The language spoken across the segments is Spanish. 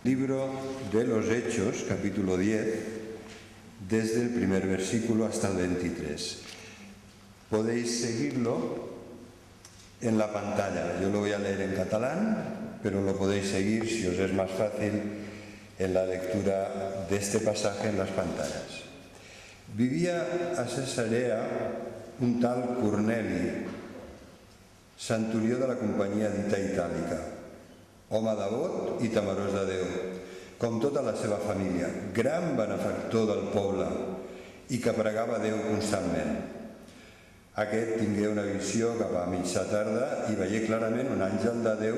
Libro de los Hechos, capítulo 10, desde el primer versículo hasta el 23. Podéis seguirlo en la pantalla. Yo lo voy a leer en catalán, pero lo podéis seguir, si os es más fácil, en la lectura de este pasaje en las pantallas. Vivia a Cesarea un tal Corneli, centurió de la companyia dita itàlica, home devot i temerós de Déu, com tota la seva família, gran benefactor del poble i que pregava a Déu constantment. Aquest tingué una visió cap a mitja tarda i veié clarament un àngel de Déu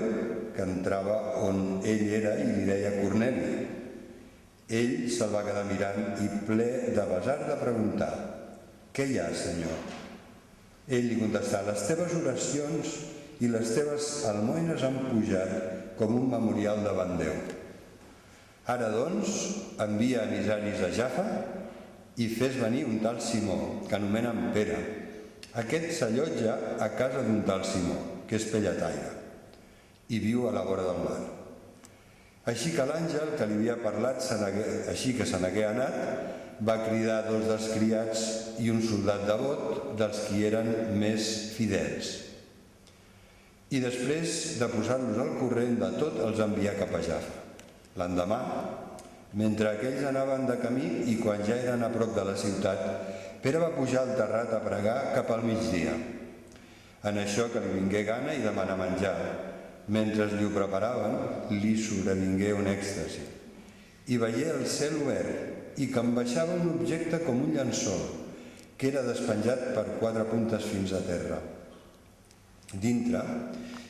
que entrava on ell era i li deia Corneli. Ell se'l va quedar mirant i ple de besar de preguntar: «Què hi ha, Senyor?» Ell li contestà: «Les teves oracions i les teves almoines han pujat com un memorial davant Déu. Ara, doncs, envia emissaris a Jaffa i fes venir un tal Simó, que anomenen Pere. Aquest s'allotja a casa d'un tal Simó, que és pelletaire, i viu a la vora del mar». Així que l'àngel que li havia parlat, així que se n'hagué anat, va cridar dos dels criats i un soldat devot dels qui eren més fidels. I després de posar-los al corrent de tot, els envià cap a Jaffa. L'endemà, mentre aquells anaven de camí i quan ja eren a prop de la ciutat, Pere va pujar al terrat a pregar cap al migdia. En això que li vingué gana i demanar menjar. Mentre li ho preparaven, li sobrevingué un èxtasi. I veié el cel obert i que em baixava un objecte com un llençol, que era despenjat per 4 puntes fins a terra. Dintre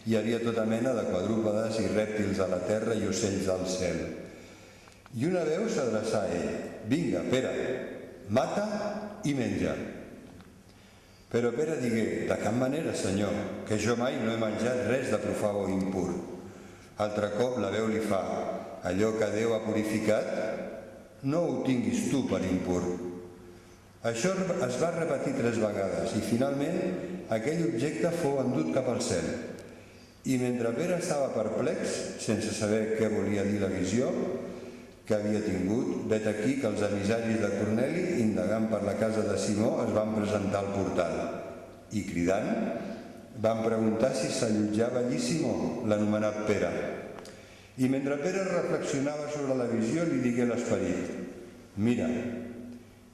hi havia tota mena de quadrúpedes i rèptils a la terra i ocells al cel. I una veu s'adreçà a ell: «Vinga, Pere, mata i menja». Però Pere digué: «De cap manera, Senyor, que jo mai no he menjat res de profà o impur». Altre cop la veu li fa: «Allò que Déu ha purificat, no ho tinguis tu per impur». Això es va repetir 3 vegades i finalment aquell objecte fou endut cap al cel. I mentre Pere estava perplex, sense saber què volia dir la visió que havia tingut, vet aquí que els emissaris de Corneli, indagant per la casa de Simó, es van presentar al portal i, cridant, van preguntar si s'allotjava allí Simó, l'anomenat Pere. I mentre Pere reflexionava sobre la visió, li digué l'esperit: «Mira,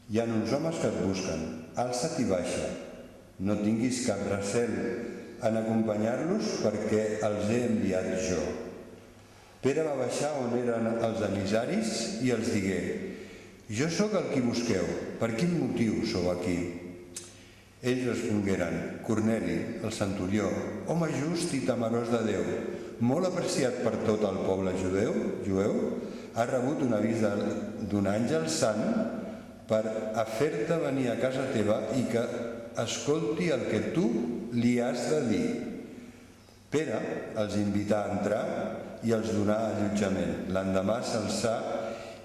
hi ha uns homes que et busquen, alça't i baixa, no tinguis cap recel en acompanyar-los perquè els he enviat jo». Pere va baixar on eren els emissaris i els digué: «Jo sóc el qui busqueu, per quin motiu sou aquí?» Ells respongueren: «Corneli, el centurió, home just i temerós de Déu, molt apreciat per tot el poble jueu, ha rebut un avís d'un àngel sant per a fer-te venir a casa teva i que escolti el que tu li has de dir». Pere els invità a entrar i els donà allotjament. L'endemà s'alçà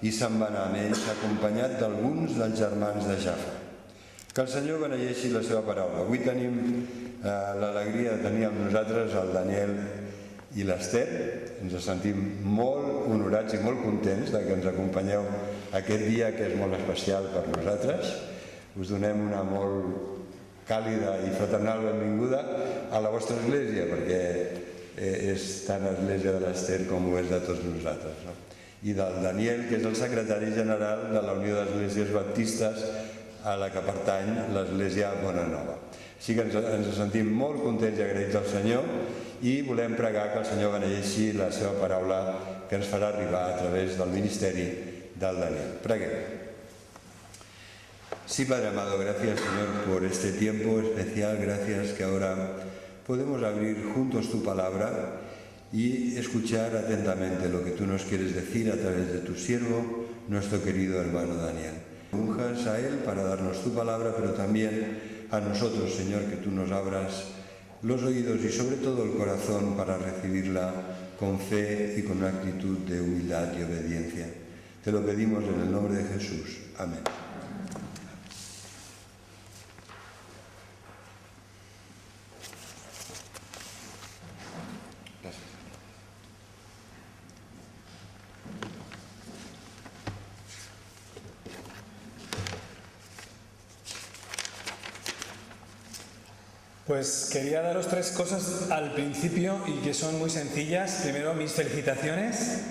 i se'n va anar amb ells, acompanyat d'alguns dels germans de Jaffa. Que el Senyor beneeixi la seva paraula. Avui tenim l'alegria de tenir amb nosaltres el Daniel i l'Ester. Ens sentim molt honorats i molt contents que ens acompanyeu aquest dia que és molt especial per nosaltres. Us donem una molt càlida i fraternal benvinguda a la vostra església, perquè és tant l'església de l'Ester com ho és de tots nosaltres. I del Daniel, que és el secretari general de la Unió d'Esglésies Baptistes a la que pertany l'Església Bonanova. Així que ens sentim molt contents i agraïts al Senyor i volem pregar que el Senyor beneeixi la seva paraula que ens farà arribar a través del ministeri del Daniel. Preguem. Sí, Padre amado, gracias, Señor, por este tiempo especial. Gracias que ahora podemos abrir juntos tu palabra y escuchar atentamente lo que tú nos quieres decir a través de tu siervo, nuestro querido hermano Daniel. Unjas a él para darnos tu palabra, pero también a nosotros, Señor, que tú nos abras los oídos y sobre todo el corazón para recibirla con fe y con una actitud de humildad y obediencia. Te lo pedimos en el nombre de Jesús. Amén. Gracias. Pues quería daros 3 cosas al principio y que son muy sencillas. Primero, mis felicitaciones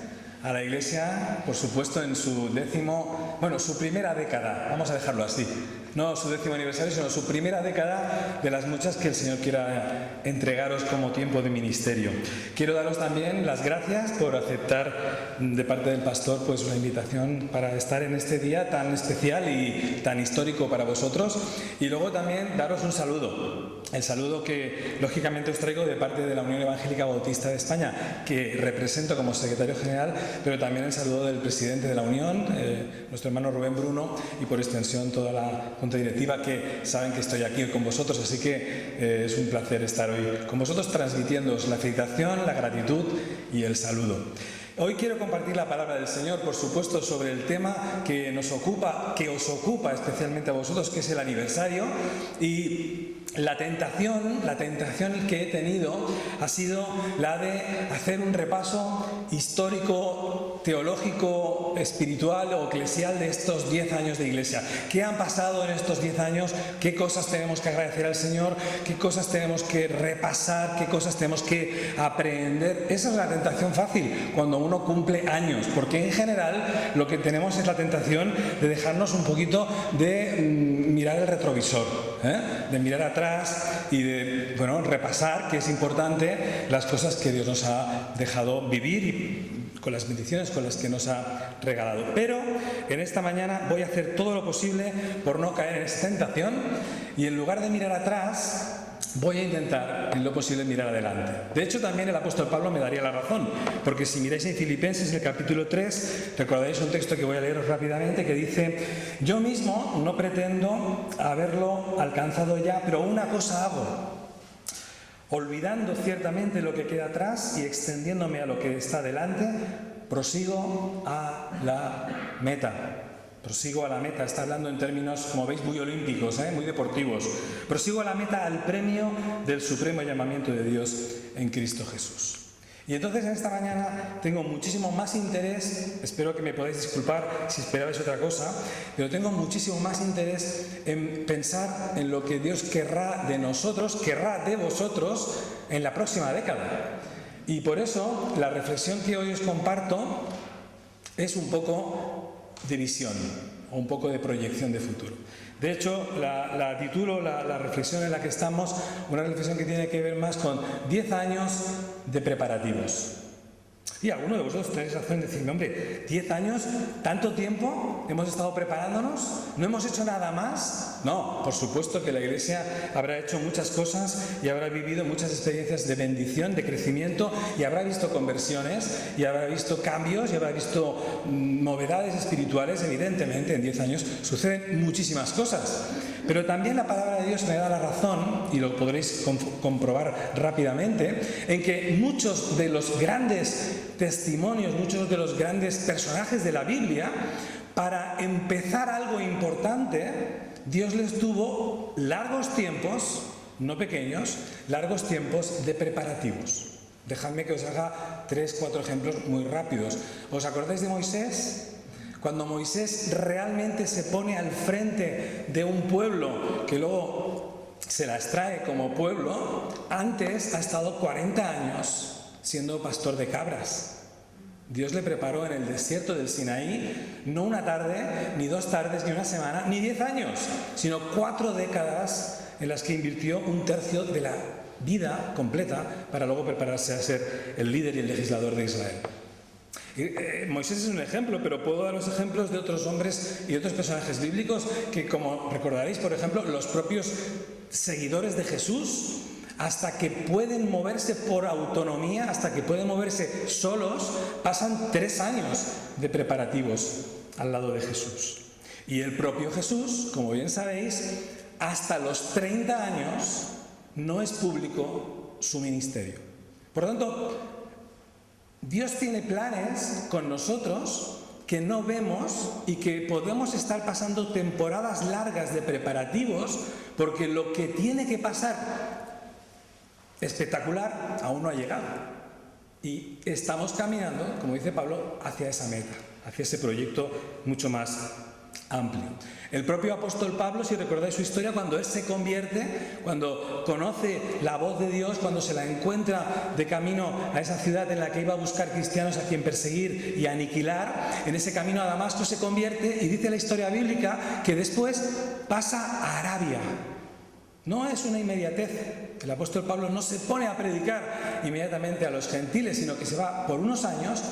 a la Iglesia, por supuesto, en su su primera década, vamos a dejarlo así. No su 10º aniversario, sino su primera década de las muchas que el Señor quiera entregaros como tiempo de ministerio. Quiero daros también las gracias por aceptar de parte del pastor pues la invitación para estar en este día tan especial y tan histórico para vosotros. Y luego también daros un saludo. El saludo que lógicamente os traigo de parte de la Unión Evangélica Bautista de España, que represento como secretario general, pero también el saludo del presidente de la Unión, nuestro hermano Rubén Bruno, y por extensión toda la junta directiva, que saben que estoy aquí con vosotros, así que es un placer estar hoy con vosotros transmitiéndoos la felicitación, la gratitud y el saludo. Hoy quiero compartir la palabra del Señor, por supuesto, sobre el tema que nos ocupa, que os ocupa especialmente a vosotros, que es el aniversario. Y la tentación que he tenido ha sido la de hacer un repaso histórico, teológico, espiritual o eclesial de estos 10 años de Iglesia. ¿Qué han pasado en estos 10 años? ¿Qué cosas tenemos que agradecer al Señor? ¿Qué cosas tenemos que repasar? ¿Qué cosas tenemos que aprender? Esa es la tentación fácil cuando uno cumple años, porque en general lo que tenemos es la tentación de dejarnos un poquito de mirar el retrovisor, de mirar atrás y de repasar, que es importante, las cosas que Dios nos ha dejado vivir y con las bendiciones con las que nos ha regalado. Pero en esta mañana voy a hacer todo lo posible por no caer en esa tentación y en lugar de mirar atrás voy a intentar en lo posible mirar adelante. De hecho, también el apóstol Pablo me daría la razón, porque si miráis en Filipenses, el capítulo 3, recordaréis un texto que voy a leeros rápidamente, que dice: yo mismo no pretendo haberlo alcanzado ya, pero una cosa hago, olvidando ciertamente lo que queda atrás y extendiéndome a lo que está delante, prosigo a la meta. Prosigo a la meta, está hablando en términos, como veis, muy olímpicos, muy deportivos. Prosigo a la meta, al premio del supremo llamamiento de Dios en Cristo Jesús. Y entonces en esta mañana tengo muchísimo más interés, espero que me podáis disculpar si esperabais otra cosa, pero tengo muchísimo más interés en pensar en lo que Dios querrá de nosotros, querrá de vosotros en la próxima década. Y por eso la reflexión que hoy os comparto es un poco de visión o un poco de proyección de futuro. De hecho, la titulo, la reflexión en la que estamos, una reflexión que tiene que ver más con 10 años de preparativos. Y alguno de vosotros tenéis razón en decirme: hombre, 10 años, tanto tiempo, hemos estado preparándonos, no hemos hecho nada más. No, por supuesto que la Iglesia habrá hecho muchas cosas y habrá vivido muchas experiencias de bendición, de crecimiento, y habrá visto conversiones, y habrá visto cambios, y habrá visto novedades espirituales. Evidentemente, en 10 años suceden muchísimas cosas. Pero también la palabra de Dios me da la razón, y lo podréis comprobar rápidamente, en que muchos de los grandes testimonios, muchos de los grandes personajes de la Biblia, para empezar algo importante, Dios les tuvo largos tiempos, no pequeños, largos tiempos de preparativos. Dejadme que os haga 3-4 ejemplos muy rápidos. ¿Os acordáis de Moisés? Cuando Moisés realmente se pone al frente de un pueblo que luego se las trae como pueblo, antes ha estado 40 años siendo pastor de cabras. Dios le preparó en el desierto del Sinaí, no una tarde, ni 2 tardes, ni una semana, ni 10 años, sino 4 décadas en las que invirtió 1/3 de la vida completa para luego prepararse a ser el líder y el legislador de Israel. Moisés es un ejemplo, pero puedo daros ejemplos de otros hombres y otros personajes bíblicos que, como recordaréis, por ejemplo, los propios seguidores de Jesús, hasta que pueden moverse por autonomía, hasta que pueden moverse solos, pasan 3 años de preparativos al lado de Jesús. Y el propio Jesús, como bien sabéis, hasta los 30 años no es público su ministerio. Por lo tanto, Dios tiene planes con nosotros que no vemos y que podemos estar pasando temporadas largas de preparativos, porque lo que tiene que pasar espectacular aún no ha llegado. Y estamos caminando, como dice Pablo, hacia esa meta, hacia ese proyecto mucho más amplio. El propio apóstol Pablo, si recordáis su historia, cuando él se convierte, cuando conoce la voz de Dios, cuando se la encuentra de camino a esa ciudad en la que iba a buscar cristianos a quien perseguir y aniquilar, en ese camino a Damasco se convierte y dice la historia bíblica que después pasa a Arabia. No es una inmediatez. El apóstol Pablo no se pone a predicar inmediatamente a los gentiles, sino que se va por unos años,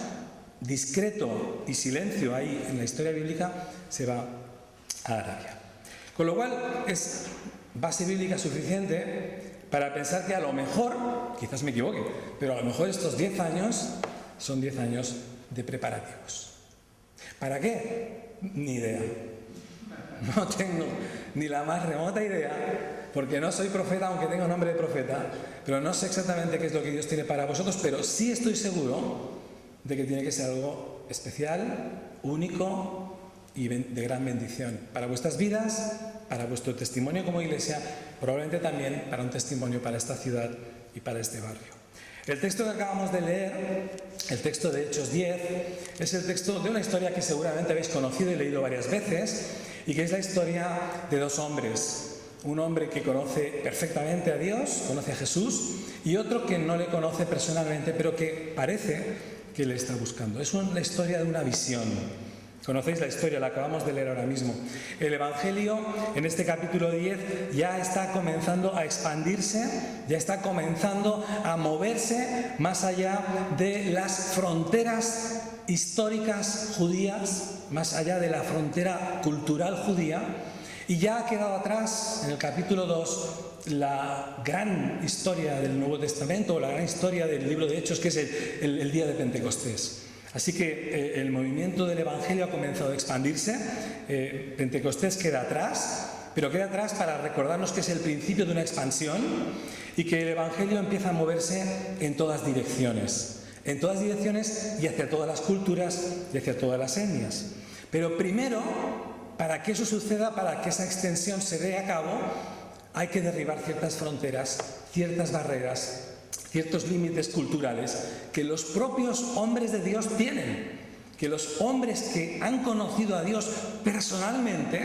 discreto y silencio ahí en la historia bíblica, se va a Arabia. Con lo cual es base bíblica suficiente para pensar que a lo mejor, quizás me equivoque, pero a lo mejor estos 10 años son 10 años de preparativos. ¿Para qué? Ni idea. No tengo ni la más remota idea, porque no soy profeta, aunque tengo nombre de profeta, pero no sé exactamente qué es lo que Dios tiene para vosotros, pero sí estoy seguro de que tiene que ser algo especial, único y de gran bendición para vuestras vidas, para vuestro testimonio como iglesia, probablemente también para un testimonio para esta ciudad y para este barrio. El texto que acabamos de leer, el texto de Hechos 10, es el texto de una historia que seguramente habéis conocido y leído varias veces, y que es la historia de dos hombres. Un hombre que conoce perfectamente a Dios, conoce a Jesús, y otro que no le conoce personalmente, pero que parece que le está buscando. Es la historia de una visión. Conocéis la historia, la acabamos de leer ahora mismo. El Evangelio, en este capítulo 10, ya está comenzando a expandirse, ya está comenzando a moverse más allá de las fronteras históricas judías, más allá de la frontera cultural judía, y ya ha quedado atrás, en el capítulo 2, la gran historia del Nuevo Testamento, o la gran historia del libro de Hechos, que es el día de Pentecostés. Así que el movimiento del Evangelio ha comenzado a expandirse. Pentecostés queda atrás, pero queda atrás para recordarnos que es el principio de una expansión y que el Evangelio empieza a moverse en todas direcciones y hacia todas las culturas y hacia todas las etnias. Pero primero, para que eso suceda, para que esa extensión se dé a cabo, hay que derribar ciertas fronteras, ciertas barreras, ciertos límites culturales que los propios hombres de Dios tienen, que los hombres que han conocido a Dios personalmente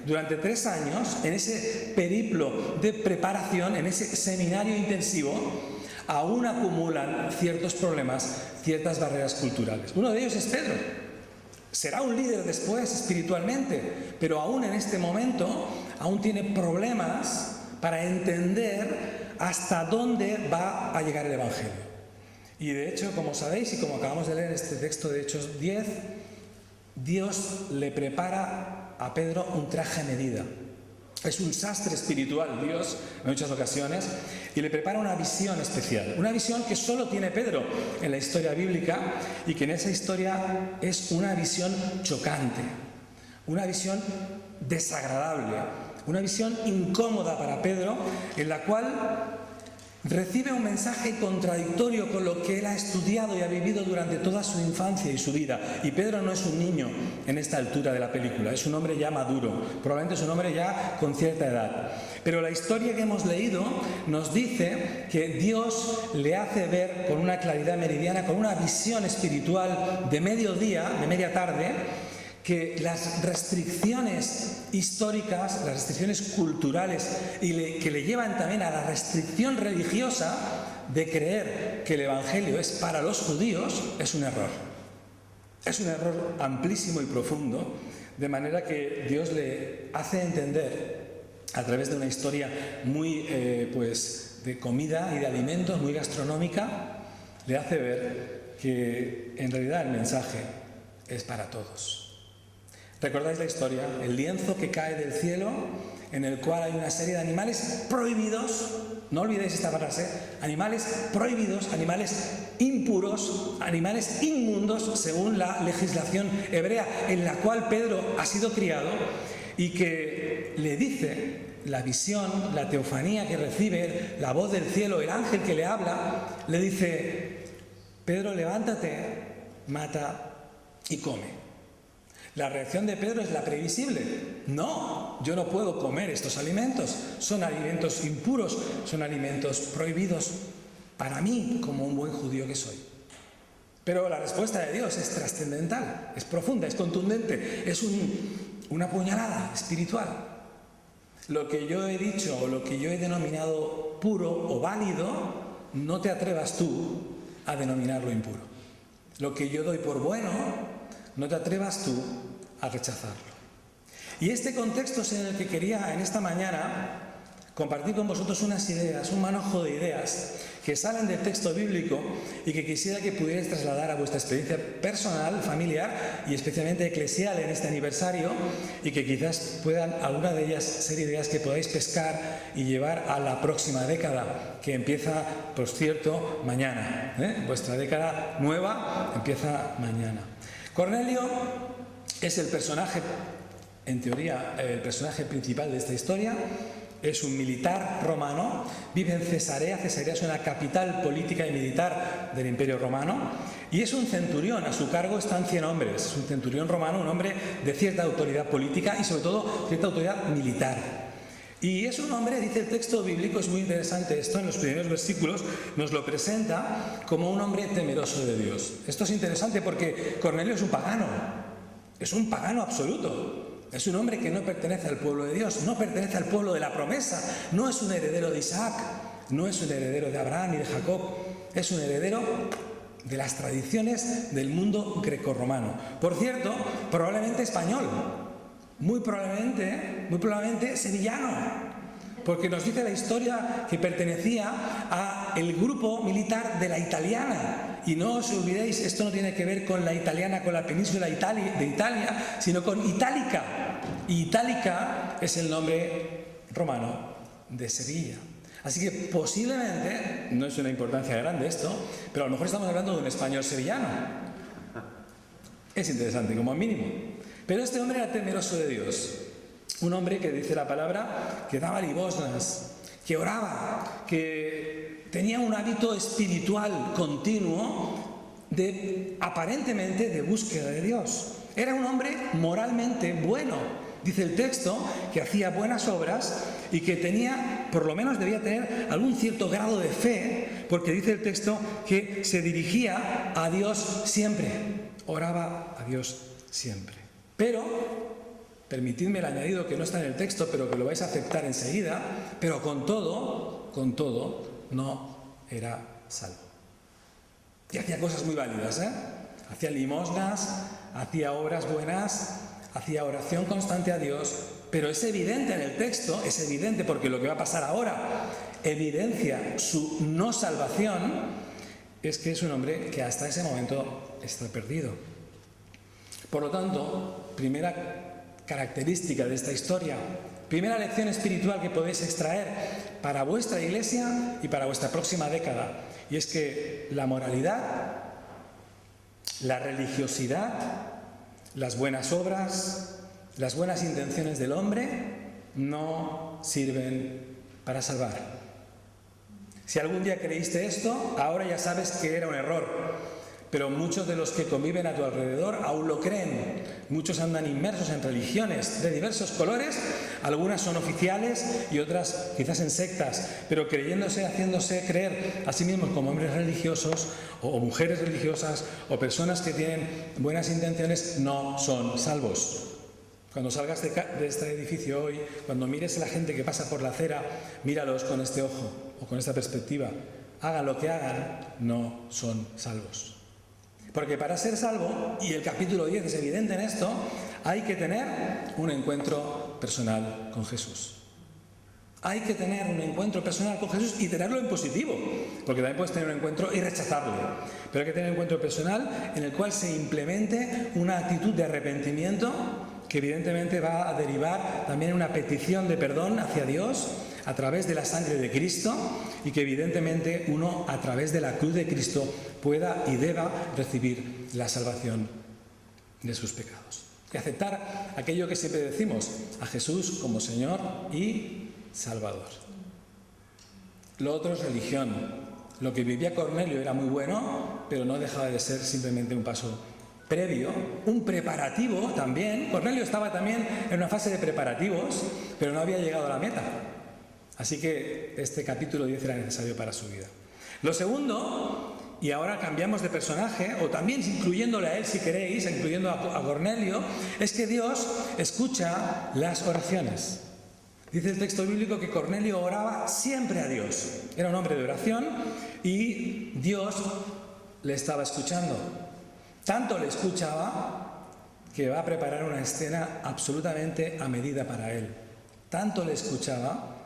durante 3 años, en ese periplo de preparación, en ese seminario intensivo, aún acumulan ciertos problemas, ciertas barreras culturales. Uno de ellos es Pedro. Será un líder después espiritualmente, pero aún en este momento, aún tiene problemas para entender hasta dónde va a llegar el Evangelio. Y de hecho, como sabéis y como acabamos de leer en este texto de Hechos 10, Dios le prepara a Pedro un traje a medida. Es un sastre espiritual, Dios, en muchas ocasiones, y le prepara una visión especial. Una visión que solo tiene Pedro en la historia bíblica y que en esa historia es una visión chocante, una visión desagradable, una visión incómoda para Pedro, en la cual recibe un mensaje contradictorio con lo que él ha estudiado y ha vivido durante toda su infancia y su vida. Y Pedro no es un niño en esta altura de la película, es un hombre ya maduro, probablemente es un hombre ya con cierta edad. Pero la historia que hemos leído nos dice que Dios le hace ver con una claridad meridiana, con una visión espiritual de mediodía, de media tarde, que las restricciones históricas, las restricciones culturales y que le llevan también a la restricción religiosa de creer que el Evangelio es para los judíos, es un error. Es un error amplísimo y profundo, de manera que Dios le hace entender a través de una historia muy de comida y de alimentos, muy gastronómica, le hace ver que en realidad el mensaje es para todos. ¿Recordáis la historia? El lienzo que cae del cielo, en el cual hay una serie de animales prohibidos, no olvidéis esta frase, animales prohibidos, animales impuros, animales inmundos, según la legislación hebrea en la cual Pedro ha sido criado, y que le dice la visión, la teofanía que recibe, la voz del cielo, el ángel que le habla, le dice: Pedro, levántate, mata y come. La reacción de Pedro es la previsible. No, yo no puedo comer estos alimentos. Son alimentos impuros, son alimentos prohibidos para mí como un buen judío que soy. Pero la respuesta de Dios es trascendental, es profunda, es contundente, es una puñalada espiritual. Lo que yo he dicho o lo que yo he denominado puro o válido, no te atrevas tú a denominarlo impuro. Lo que yo doy por bueno, no te atrevas tú a rechazarlo. Y este contexto es en el que quería en esta mañana compartir con vosotros unas ideas, un manojo de ideas que salen del texto bíblico y que quisiera que pudierais trasladar a vuestra experiencia personal, familiar y especialmente eclesial en este aniversario, y que quizás puedan alguna de ellas ser ideas que podáis pescar y llevar a la próxima década, que empieza, por cierto, mañana. Vuestra década nueva empieza mañana. Cornelio es el personaje, en teoría, el personaje principal de esta historia. Es un militar romano, vive en Cesarea. Cesarea es una capital política y militar del Imperio Romano, y es un centurión. A su cargo están 100 hombres. Es un centurión romano, un hombre de cierta autoridad política y sobre todo cierta autoridad militar. Y es un hombre, dice el texto bíblico, es muy interesante esto, en los primeros versículos nos lo presenta como un hombre temeroso de Dios. Esto es interesante porque Cornelio es un pagano absoluto. Es un hombre que no pertenece al pueblo de Dios, no pertenece al pueblo de la promesa, no es un heredero de Isaac, no es un heredero de Abraham y de Jacob, es un heredero de las tradiciones del mundo grecorromano. Por cierto, probablemente español, muy probablemente sevillano, porque nos dice la historia que pertenecía al grupo militar de la Italiana. Y no os olvidéis, esto no tiene que ver con la italiana, con la península de Italia, sino con Itálica. Y Itálica es el nombre romano de Sevilla. Así que posiblemente, no es una importancia grande esto, pero a lo mejor estamos hablando de un español sevillano. Es interesante, como mínimo. Pero este hombre era temeroso de Dios. Un hombre que dice la palabra que daba limosnas, que oraba, que tenía un hábito espiritual continuo aparentemente de búsqueda de Dios. Era un hombre moralmente bueno. Dice el texto que hacía buenas obras y que tenía, por lo menos debía tener algún cierto grado de fe, porque dice el texto que se dirigía a Dios siempre, oraba a Dios siempre. Pero, permitidme el añadido que no está en el texto, pero que lo vais a aceptar enseguida, pero con todo, no era salvo. Y hacía cosas muy válidas, Hacía limosnas, hacía obras buenas, hacía oración constante a Dios, pero es evidente en el texto, es evidente porque lo que va a pasar ahora evidencia su no salvación, es que es un hombre que hasta ese momento está perdido. Por lo tanto, primera característica de esta historia, primera lección espiritual que podéis extraer para vuestra iglesia y para vuestra próxima década, y es que la moralidad, la religiosidad, las buenas obras, las buenas intenciones del hombre no sirven para salvar. Si algún día creíste esto, ahora ya sabes que era un error. Pero muchos de los que conviven a tu alrededor aún lo creen. Muchos andan inmersos en religiones de diversos colores, algunas son oficiales y otras quizás en sectas, pero creyéndose, haciéndose creer a sí mismos como hombres religiosos o mujeres religiosas o personas que tienen buenas intenciones, no son salvos. Cuando salgas de este edificio hoy, cuando mires a la gente que pasa por la acera, míralos con este ojo o con esta perspectiva. Hagan lo que hagan, no son salvos. Porque para ser salvo, y el capítulo 10 es evidente en esto, hay que tener un encuentro personal con Jesús. Hay que tener un encuentro personal con Jesús y tenerlo en positivo, porque también puedes tener un encuentro y rechazarlo. Pero hay que tener un encuentro personal en el cual se implemente una actitud de arrepentimiento que evidentemente va a derivar también en una petición de perdón hacia Dios a través de la sangre de Cristo, y que evidentemente uno a través de la cruz de Cristo pueda y deba recibir la salvación de sus pecados. Y aceptar aquello que siempre decimos, a Jesús como Señor y Salvador. Lo otro es religión. Lo que vivía Cornelio era muy bueno, pero no dejaba de ser simplemente un paso previo, un preparativo también. Cornelio estaba también en una fase de preparativos, pero no había llegado a la meta. Así que este capítulo 10 era necesario para su vida. Lo segundo y ahora cambiamos de personaje, o también incluyéndole a él si queréis, incluyendo a Cornelio, es que Dios escucha las oraciones. Dice el texto bíblico que Cornelio oraba siempre a Dios. Era un hombre de oración y Dios le estaba escuchando. Tanto le escuchaba que va a preparar una escena absolutamente a medida para él. Tanto le escuchaba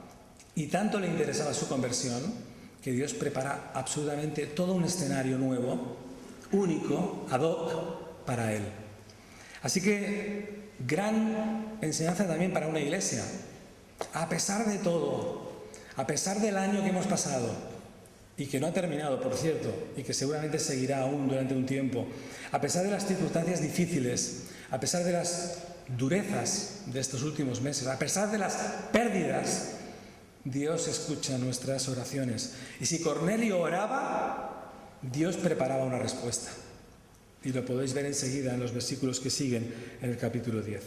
y tanto le interesaba su conversión que Dios prepara absolutamente todo un escenario nuevo, único, ad hoc, para él. Así que gran enseñanza también para una iglesia. A pesar de todo, a pesar del año que hemos pasado, y que no ha terminado, por cierto, y que seguramente seguirá aún durante un tiempo, a pesar de las circunstancias difíciles, a pesar de las durezas de estos últimos meses, a pesar de las pérdidas, Dios escucha nuestras oraciones. Y si Cornelio oraba, Dios preparaba una respuesta. Y lo podéis ver enseguida en los versículos que siguen en el capítulo 10.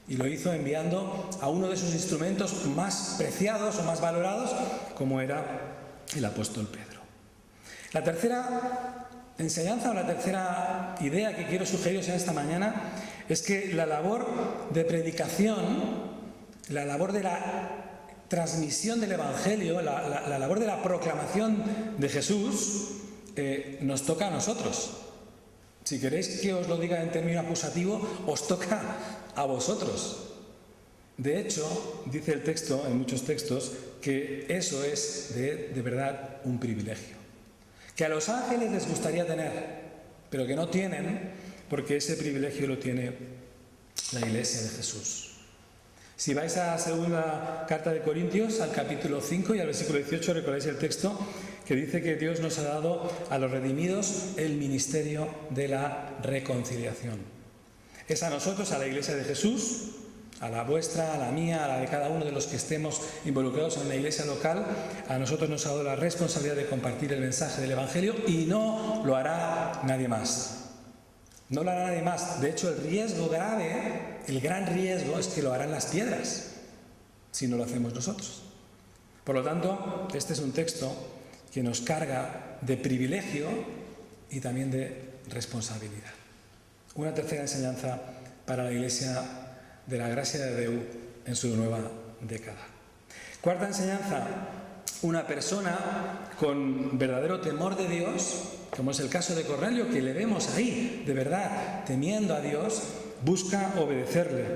Y lo hizo enviando a uno de sus instrumentos más preciados o más valorados, como era el apóstol Pedro. La tercera enseñanza o la tercera idea que quiero sugeriros en esta mañana es que la labor de predicación, la labor de la transmisión del Evangelio, la labor de la proclamación de Jesús, nos toca a nosotros. Si queréis que os lo diga en término acusativo, os toca a vosotros. De hecho, dice el texto, en muchos textos, que eso es de verdad un privilegio. Que a los ángeles les gustaría tener, pero que no tienen, porque ese privilegio lo tiene la Iglesia de Jesús. Si vais a la segunda carta de Corintios, al capítulo 5 y al versículo 18, recordáis el texto que dice que Dios nos ha dado a los redimidos el ministerio de la reconciliación. Es a nosotros, a la Iglesia de Jesús, a la vuestra, a la mía, a la de cada uno de los que estemos involucrados en la iglesia local, a nosotros nos ha dado la responsabilidad de compartir el mensaje del Evangelio y no lo hará nadie más. No lo hará nadie más. De hecho, el riesgo grave, el gran riesgo, es que lo harán las piedras si no lo hacemos nosotros. Por lo tanto, este es un texto que nos carga de privilegio y también de responsabilidad. Una tercera enseñanza para la Iglesia de la Gracia de Déu en su nueva década. Cuarta enseñanza, una persona con verdadero temor de Dios, como es el caso de Cornelio, que le vemos ahí, de verdad, temiendo a Dios, busca obedecerle,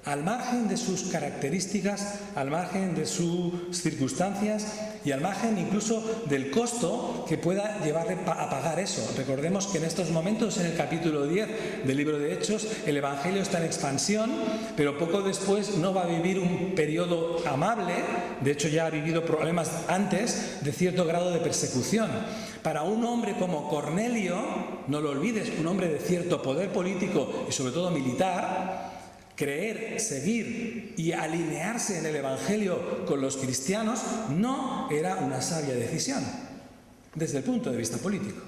al margen de sus características, al margen de sus circunstancias y al margen incluso del costo que pueda llevarle a pagar eso. Recordemos que en estos momentos, en el capítulo 10 del libro de Hechos, el Evangelio está en expansión, pero poco después no va a vivir un periodo amable. De hecho, ya ha vivido problemas antes de cierto grado de persecución. Para un hombre como Cornelio, no lo olvides, un hombre de cierto poder político y sobre todo militar, creer, seguir y alinearse en el Evangelio con los cristianos no era una sabia decisión desde el punto de vista político.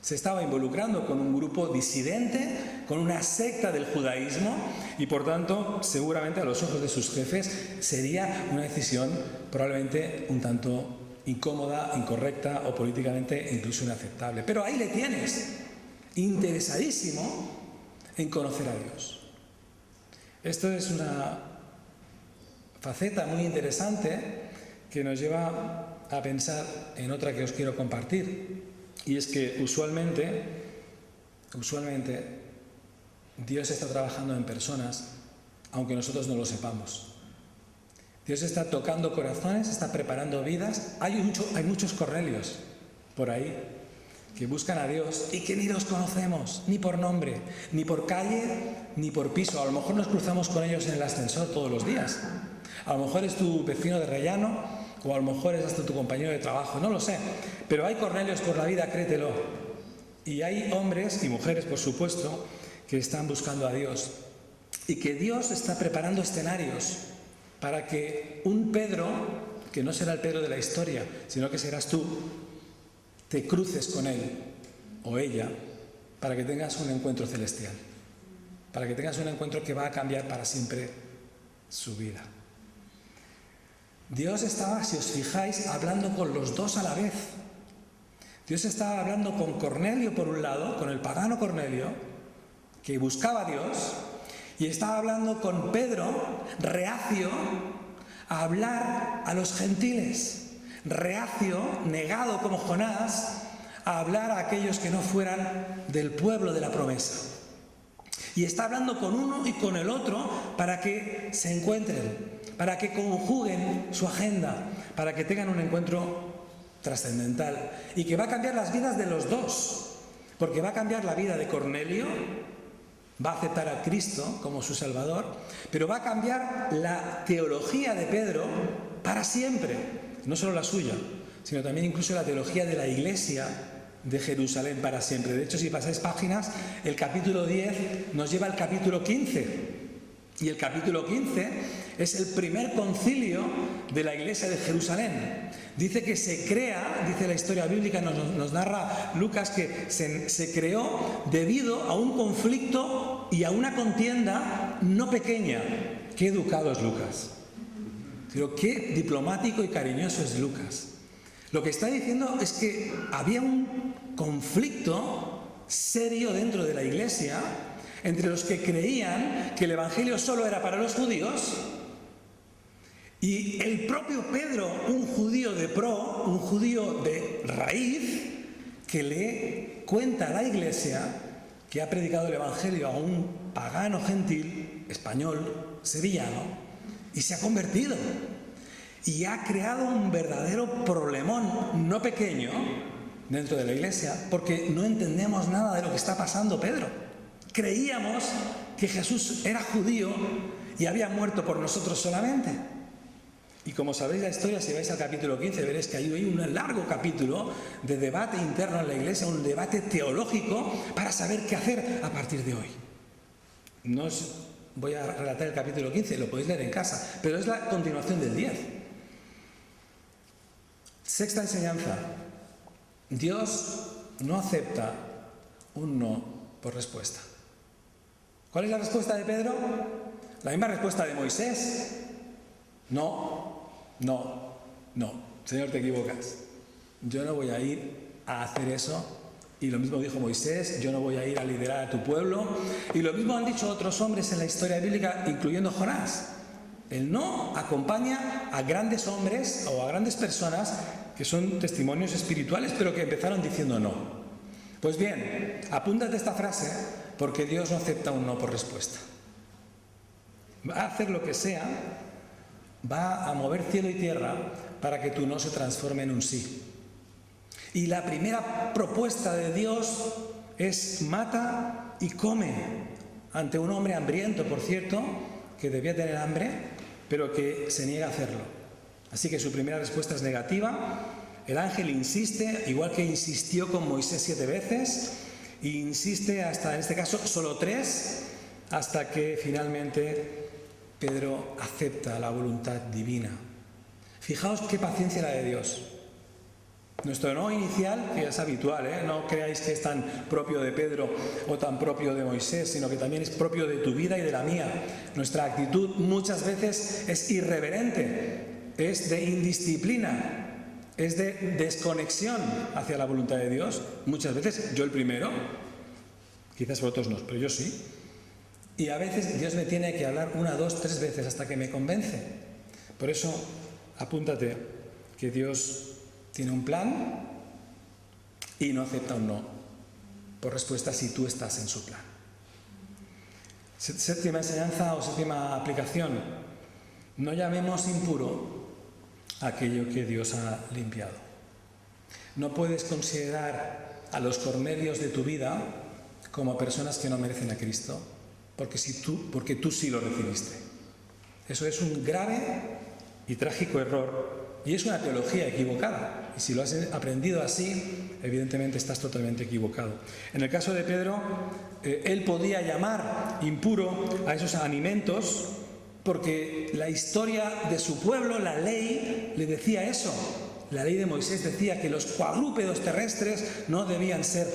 Se estaba involucrando con un grupo disidente, con una secta del judaísmo y por tanto, seguramente a los ojos de sus jefes sería una decisión probablemente un tanto incómoda, incorrecta o políticamente incluso inaceptable. Pero ahí le tienes, interesadísimo en conocer a Dios. Esto es una faceta muy interesante que nos lleva a pensar en otra que os quiero compartir. Y es que usualmente Dios está trabajando en personas, aunque nosotros no lo sepamos. Dios está tocando corazones, está preparando vidas. Hay muchos Cornelios por ahí que buscan a Dios y que ni los conocemos, ni por nombre, ni por calle, ni por piso. A lo mejor nos cruzamos con ellos en el ascensor todos los días. A lo mejor es tu vecino de rellano, o a lo mejor es hasta tu compañero de trabajo, no lo sé. Pero hay Cornelios por la vida, créetelo. Y hay hombres y mujeres, por supuesto, que están buscando a Dios. Y que Dios está preparando escenarios para que un Pedro, que no será el Pedro de la historia, sino que serás tú, te cruces con él o ella para que tengas un encuentro celestial, para que tengas un encuentro que va a cambiar para siempre su vida. Dios estaba, si os fijáis, hablando con los dos a la vez. Dios estaba hablando con Cornelio por un lado, con el pagano Cornelio, que buscaba a Dios, y estaba hablando con Pedro, reacio a hablar a los gentiles, reacio, negado como Jonás, a hablar a aquellos que no fueran del pueblo de la promesa. Y está hablando con uno y con el otro para que se encuentren, para que conjuguen su agenda, para que tengan un encuentro trascendental y que va a cambiar las vidas de los dos, porque va a cambiar la vida de Cornelio, va a aceptar a Cristo como su Salvador, pero va a cambiar la teología de Pedro para siempre, no solo la suya, sino también incluso la teología de la Iglesia de Jerusalén para siempre. De hecho, si pasáis páginas, el capítulo 10 nos lleva al capítulo 15. Y el capítulo 15 es el primer concilio de la Iglesia de Jerusalén. Dice que se crea, dice la historia bíblica, nos narra Lucas, que se creó debido a un conflicto y a una contienda no pequeña. Qué educado es Lucas. Pero qué diplomático y cariñoso es Lucas. Lo que está diciendo es que había un conflicto serio dentro de la Iglesia entre los que creían que el Evangelio solo era para los judíos y el propio Pedro, un judío de pro, un judío de raíz, que le cuenta a la Iglesia que ha predicado el Evangelio a un pagano gentil, español, sevillano, y se ha convertido. Y ha creado un verdadero problemón, no pequeño, dentro de la Iglesia, porque no entendemos nada de lo que está pasando Pedro. Creíamos que Jesús era judío y había muerto por nosotros solamente. Y como sabéis la historia, si vais al capítulo 15, veréis que hay un largo capítulo de debate interno en la Iglesia, un debate teológico para saber qué hacer a partir de hoy. No os voy a relatar el capítulo 15, lo podéis leer en casa, pero es la continuación del 10. Sexta enseñanza. Dios no acepta un no por respuesta. ¿Cuál es la respuesta de Pedro? La misma respuesta de Moisés. No, no, no. Señor, te equivocas. Yo no voy a ir a hacer eso. Y lo mismo dijo Moisés, yo no voy a ir a liderar a tu pueblo. Y lo mismo han dicho otros hombres en la historia bíblica, incluyendo Jonás. El no acompaña a grandes hombres o a grandes personas que son testimonios espirituales, pero que empezaron diciendo no. Pues bien, apúntate esta frase, porque Dios no acepta un no por respuesta. Va a hacer lo que sea, va a mover cielo y tierra para que tu no se transforme en un sí. Y la primera propuesta de Dios es mata y come ante un hombre hambriento, por cierto, que debía tener hambre, pero que se niega a hacerlo. Así que su primera respuesta es negativa. El ángel insiste, igual que insistió con Moisés 7 veces, e insiste hasta, en este caso, solo 3, hasta que finalmente Pedro acepta la voluntad divina. Fijaos qué paciencia la de Dios. Nuestro no inicial, que es habitual, no creáis que es tan propio de Pedro o tan propio de Moisés, sino que también es propio de tu vida y de la mía. Nuestra actitud muchas veces es irreverente, es de indisciplina, es de desconexión hacia la voluntad de Dios. Muchas veces, yo el primero, quizás vosotros no, pero yo sí. Y a veces Dios me tiene que hablar 1, 2, 3 veces hasta que me convence. Por eso, apúntate que Dios tiene un plan y no acepta un no por respuesta si tú estás en su plan. Séptima enseñanza o séptima aplicación. No llamemos impuro aquello que Dios ha limpiado. No puedes considerar a los Cornelios de tu vida como personas que no merecen a Cristo, porque tú sí lo recibiste. Eso es un grave y trágico error. Y es una teología equivocada. Y si lo has aprendido así, evidentemente estás totalmente equivocado. En el caso de Pedro, él podía llamar impuro a esos alimentos porque la historia de su pueblo, la ley, le decía eso. La ley de Moisés decía que los cuadrúpedos terrestres no debían ser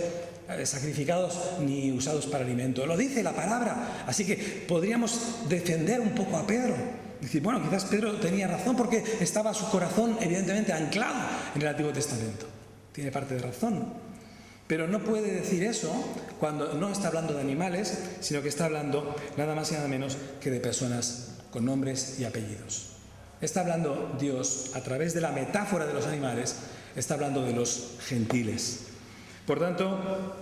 sacrificados ni usados para alimento. Lo dice la palabra. Así que podríamos defender un poco a Pedro. Decir, bueno, quizás Pedro tenía razón porque estaba su corazón evidentemente anclado en el Antiguo Testamento. tiene parte de razón. Pero no puede decir eso cuando no está hablando de animales, sino que está hablando nada más y nada menos que de personas con nombres y apellidos. Está hablando Dios, a través de la metáfora de los animales, está hablando de los gentiles. Por tanto,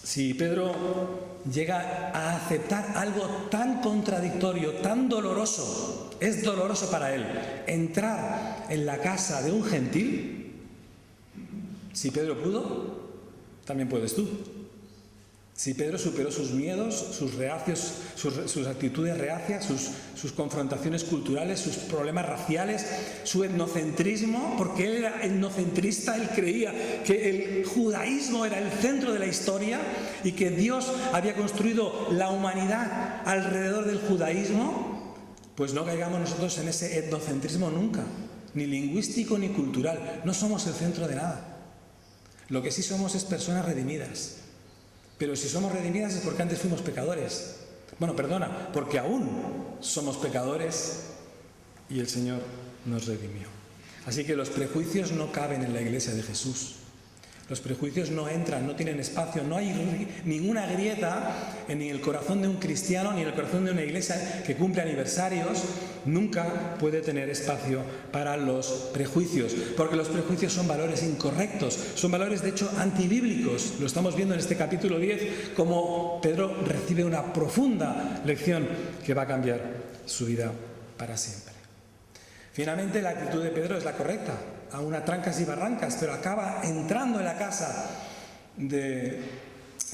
si Pedro llega a aceptar algo tan contradictorio, tan doloroso, es doloroso para él, entrar en la casa de un gentil, si Pedro pudo, también puedes tú. Si Pedro superó sus miedos, sus reacios, sus actitudes reacias, sus confrontaciones culturales, sus problemas raciales, su etnocentrismo, porque él era etnocentrista, él creía que el judaísmo era el centro de la historia y que Dios había construido la humanidad alrededor del judaísmo, pues no caigamos nosotros en ese etnocentrismo nunca, ni lingüístico ni cultural. No somos el centro de nada. Lo que sí somos es personas redimidas. Pero si somos redimidas es porque antes fuimos pecadores. Bueno, perdona, porque aún somos pecadores y el Señor nos redimió. Así que los prejuicios no caben en la iglesia de Jesús. Los prejuicios no entran, no tienen espacio, no hay ninguna grieta ni en el corazón de un cristiano ni en el corazón de una iglesia que cumple aniversarios. Nunca puede tener espacio para los prejuicios, porque los prejuicios son valores incorrectos, son valores de hecho antibíblicos. Lo estamos viendo en este capítulo 10, como Pedro recibe una profunda lección que va a cambiar su vida para siempre. Finalmente, la actitud de Pedro es la correcta, aún a trancas y barrancas, pero acaba entrando en la casa de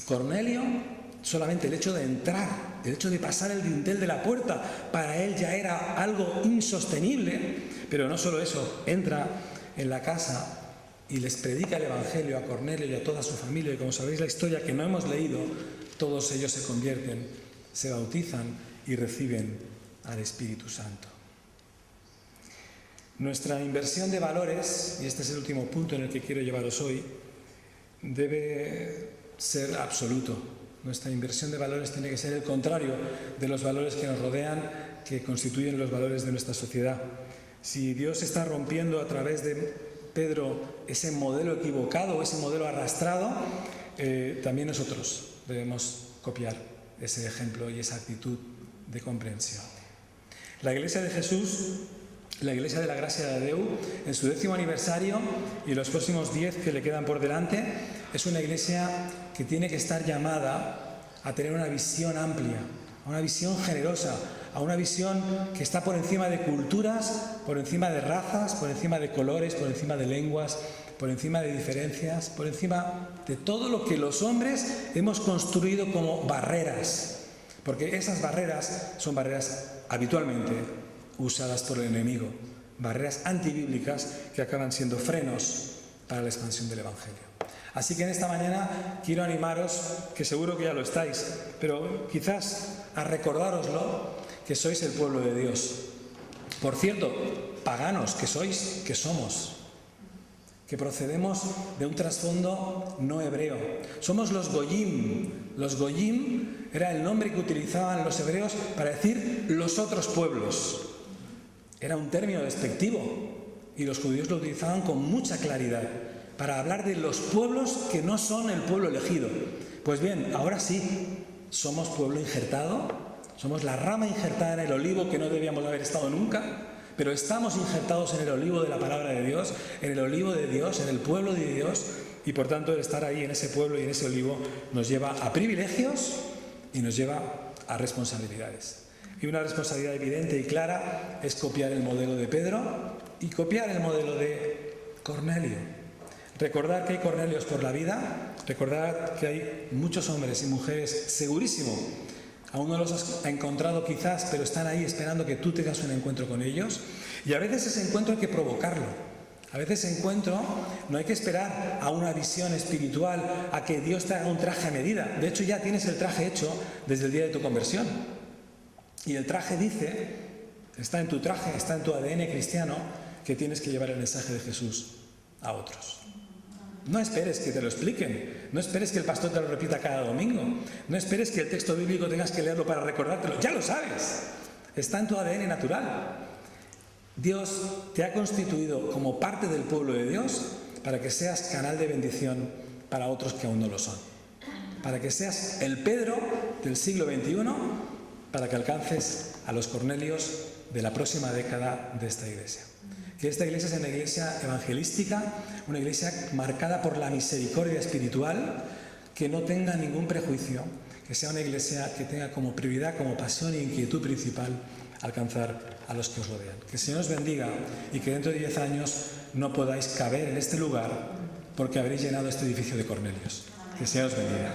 Cornelio. Solamente el hecho de entrar, el hecho de pasar el dintel de la puerta, para él ya era algo insostenible. Pero no solo eso, entra en la casa y les predica el Evangelio a Cornelio y a toda su familia. Y como sabéis la historia que no hemos leído, todos ellos se convierten, se bautizan y reciben al Espíritu Santo. Nuestra inversión de valores, y este es el último punto en el que quiero llevaros hoy, debe ser absoluto. Nuestra inversión de valores tiene que ser el contrario de los valores que nos rodean, que constituyen los valores de nuestra sociedad. Si Dios está rompiendo a través de Pedro ese modelo equivocado, ese modelo arrastrado, también nosotros debemos copiar ese ejemplo y esa actitud de comprensión. La Iglesia de Jesús, la Iglesia de la Gracia de Déu, en su 10º aniversario y los próximos 10 que le quedan por delante, es una iglesia que tiene que estar llamada a tener una visión amplia, a una visión generosa, a una visión que está por encima de culturas, por encima de razas, por encima de colores, por encima de lenguas, por encima de diferencias, por encima de todo lo que los hombres hemos construido como barreras, porque esas barreras son barreras habitualmente usadas por el enemigo, barreras antibíblicas que acaban siendo frenos para la expansión del Evangelio. Así que en esta mañana quiero animaros, que seguro que ya lo estáis, pero quizás a recordároslo, que sois el pueblo de Dios. Por cierto, paganos que sois, que somos, que procedemos de un trasfondo no hebreo. Somos los Goyim. Los Goyim era el nombre que utilizaban los hebreos para decir los otros pueblos. Era un término despectivo y los judíos lo utilizaban con mucha claridad para hablar de los pueblos que no son el pueblo elegido. Pues bien, ahora sí, somos pueblo injertado, somos la rama injertada en el olivo que no debíamos haber estado nunca, pero estamos injertados en el olivo de la palabra de Dios, en el olivo de Dios, en el pueblo de Dios, y por tanto el estar ahí en ese pueblo y en ese olivo nos lleva a privilegios y nos lleva a responsabilidades. Y una responsabilidad evidente y clara es copiar el modelo de Pedro y copiar el modelo de Cornelio. Recordad que hay Cornelios por la vida, recordad que hay muchos hombres y mujeres, segurísimo, aún no los has encontrado quizás, pero están ahí esperando que tú tengas un encuentro con ellos. Y a veces ese encuentro hay que provocarlo. A veces ese encuentro no hay que esperar a una visión espiritual, a que Dios te haga un traje a medida. De hecho, ya tienes el traje hecho desde el día de tu conversión. Y el traje dice, está en tu traje, está en tu ADN cristiano, que tienes que llevar el mensaje de Jesús a otros. No esperes que te lo expliquen, no esperes que el pastor te lo repita cada domingo, no esperes que el texto bíblico tengas que leerlo para recordártelo, ya lo sabes, está en tu ADN natural. Dios te ha constituido como parte del pueblo de Dios para que seas canal de bendición para otros que aún no lo son. Para que seas el Pedro del siglo XXI, para que alcances a los Cornelios de la próxima década de esta iglesia. Que esta iglesia sea una iglesia evangelística, una iglesia marcada por la misericordia espiritual, que no tenga ningún prejuicio, que sea una iglesia que tenga como prioridad, como pasión e inquietud principal alcanzar a los que os rodean. Que el Señor os bendiga y que dentro de 10 años no podáis caber en este lugar porque habréis llenado este edificio de Cornelios. Que el Señor os bendiga.